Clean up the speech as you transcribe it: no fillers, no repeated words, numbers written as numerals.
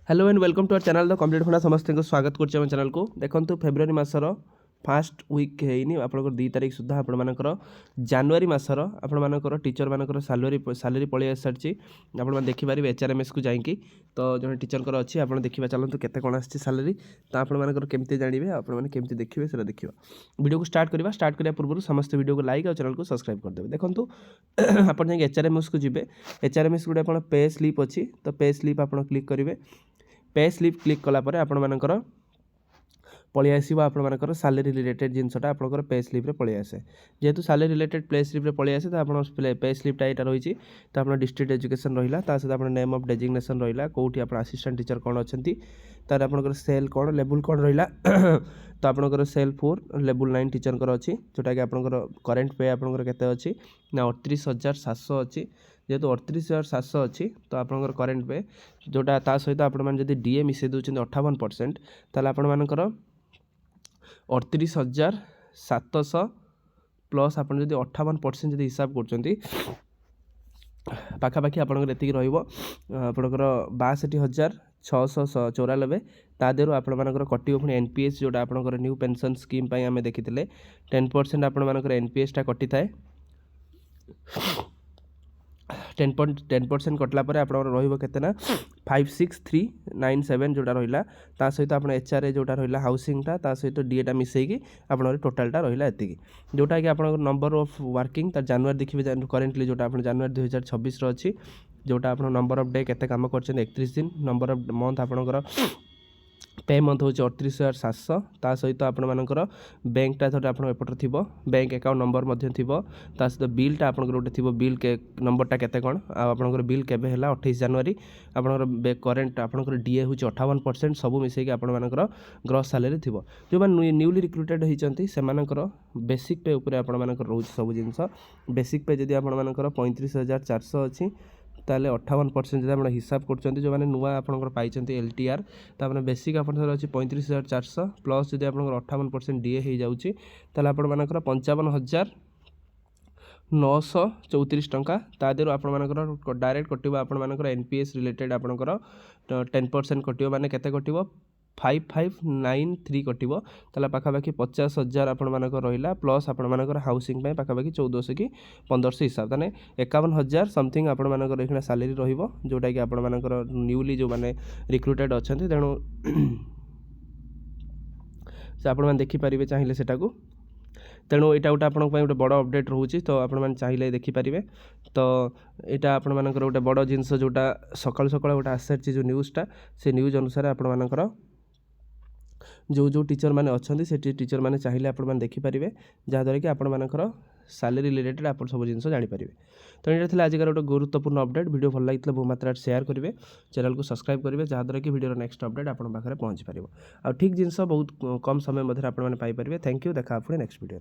Hello and welcome to our channel the complete होना समस्त को स्वागत करछे हम चैनल को देखंतु फेब्रुआरी मासर फास्ट वीक हेनी आपनकर 2 तारिख सुधा आपण मानकर जनवरी मासर आपण मानकर टीचर मानकर सैलरी पळि आसछि आपण मान देखि पारिबे एचआरएमएस को जाईकी तो जने टीचर कर अछि आपण देखिबा चलंतु केते कोन आछि सैलरी तो आपण मानकर केमते जानिबे आपण माने केमते देखिबे सेला देखिबा वीडियो को स्टार्ट करिया पूर्व समस्त वीडियो को लाइक और चैनल को सब्सक्राइब कर देबे देखंतु आपण जे एचआरएमएस को जिबे एचआरएमएस गुडे आपण पे स्लिप अछि तो पे स्लिप आपण क्लिक करिवे पे स्लिप क्लिक कला परे आपण मानकर पळि आसीबो आपण मानकर सैलरी रिलेटेड जिनसटा आपनकर पे स्लिप रे पळि आसे जेहेतु सैलरी रिलेटेड पे स्लिप रे पळि आसे तो आपण पे स्लिप टा एटा रहिछि तो आपण डिस्ट्रिक्ट एजुकेशन रहिला ता सहित आपण नेम ऑफ डेजिग्नेशन रहिला कोठी आपण असिस्टेंट टीचर कोन अछंती तार आपनकर सेल कोन लेवल कोन रहिला तो आपनकर सेल 4 लेवल 9 टीचर कर अछि जोटा कि आपनकर करंट पे आपनकर केते अछि ना 38700 अछि जेहेतु 38700 अच्छी तो आपंकर करेन्ट पे जोटा ता सहित आपण मैंने जब डीए मिसई दूसरी 58% ताल आपण मानकर 38700 प्लस आप 58% जब हिसाब कर पाखापाखि आपंकर एति रपर 62,694 ता देहु आपर कटो पुणी एनपीएस जोटा आपंकर न्यू पेंशन स्कीम आम देखी 10% आपर एनपीएस टा कटि थाए 10% कटला पर आपन रहिबो केतना 56397 जोटा रहिला ता सहित आपन एचआरए जोटा रहिला हाउसिंग ता सहित डीएटा मिसई की आपन टोटल टा रहिला एति जोटा कि आपन नंबर ऑफ वर्किंग ता जनवरी देखिबे करेंटली जोटा आपन जनवरी 2026 रो अछि जोटा आपन नंबर ऑफ डे केते काम करछन 31 दिन नंबर ऑफ मंथ आपनकर पे मंथ हो 38,700 ता सहित आपण मानकर बैंक टा थोड़ा आपण एपटर थिबो बैंक अकाउंट नंबर मध्ये थिबो ता सहित बिल टा आपण गोटे थिबो बिल के नंबर टा केते कोन आपनकर बिल केबे हला 28 जनवरी आपनकर करेंट आपनकर डीए हो 58% सब मिसै के आपण मानकर ग्रॉस सैलरी थिबो जो मान न्यूली रिक्रूटेड होइचंती से मानकर बेसिक पे ऊपर आपण मानकर रहउछ सब जिंस बेसिक पे जदी आपण मानकर 35,400 अछि ताले 58% जब आप हिसाब कर जो मैंने नुआ आपंकर पाई एलटीआर तो आपने बेसिक आप अच्छी 35,400 प्लस जब आप 58% डीए हो जाऊँगी ताल आपर 55,934 टंका ता देहु आपर डायरेक्ट कटिव आपर एनपीएस रिलेटेड आपंकर 10% कटिव माने केते कटिव 5593 कटिव ताला पाखापाखि 50,000 आपण मानकर रहिला प्लस आपण मानकर हाउसिंग पे पाखापाखि 1400 कि 1500 हिसाब ताने 51,000 समथिंग आपण मानकर एखना सैलरी रहिबो जोटा कि आपण मानकर न्यूली जो माने रिक्रूटेड अछंती तेणु से आपण मान देखि परिबे चाहिले सेटा को तेणु यहाँ गोटे आपण गोटे बड़ अपडेट रोचे तो आपण चाहिए देखिपारे तो यहाँ आपण मानकर गोटे बड़ जिनस जोटा सकाल सकाल गोटे आसार जो न्यूज़टा से न्यूज़ अनुसार आपण मानकर जो टीचर मैंने अच्छा से टीचर मैंने चाहिए आप देखिपारे जहाँद्वारा कि आपण मानकर सैलरी रिलेटेड आप सब जिन जानीपारे तो यहाँ थी आज गोटे गुरुत्वपूर्ण अपडेट वीडियो भल लगी बहुत मात्रा शेयर करेंगे चैनल को सब्सक्राइब करेंगे जहाँद्वारा कि वीडियो नेक्स्ट अपडेट आप पाखे पहुँची पार आ ठीक जिन बहुत कम समय मध्य आप पाइपर थैंक यू देखा पुणी नेक्स्ट वीडियो।